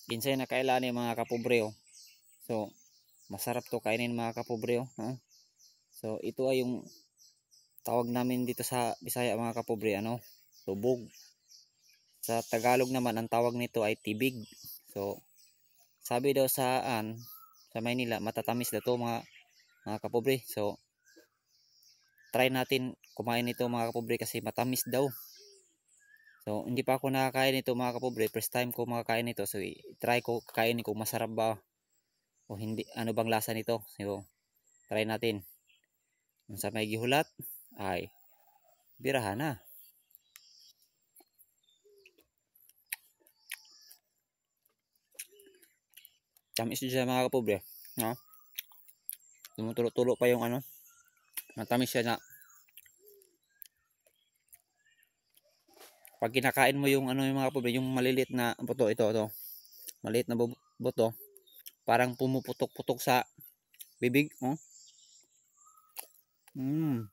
Ginsay na kailani mga kapobre oh. So masarap to kainin mga kapobre oh. So ito ay yung tawag namin dito sa Bisaya mga kapobre, ano, tubog. Sa Tagalog naman ang tawag nito ay tibig. So sabi daw sa Maynila matatamis daw to mga kapobre. So try natin kumain nito mga kapobre kasi matamis daw. So hindi pa ako nakakain nito mga kapobre, first time ko makakain nito. So try ko kakainin kung masarap ba o hindi, ano bang lasa nito. So try natin. Kung sa may gihulat ay birahan na. Tamis siya mga kapobre, no? Tumutulo-tulo pa yung ano, matamis siya na. Pag kinakain mo yung ano yung mga kapobre, yung maliliit na buto, ito, maliit na buto, parang pumuputok-putok sa bibig, oh. Mm.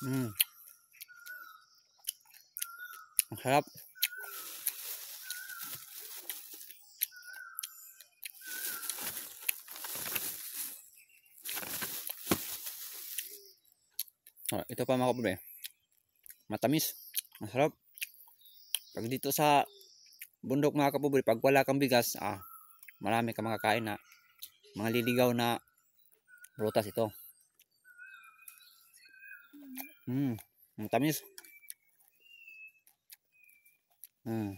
Mm. Ang sarap. Oh, ito pa mga kapobre, matamis, ang sarap. Pag dito sa bundok mga kapobre, pag wala kang bigas, marami kang makakain na mga liligaw na prutas ito. Ang tamis. Mm.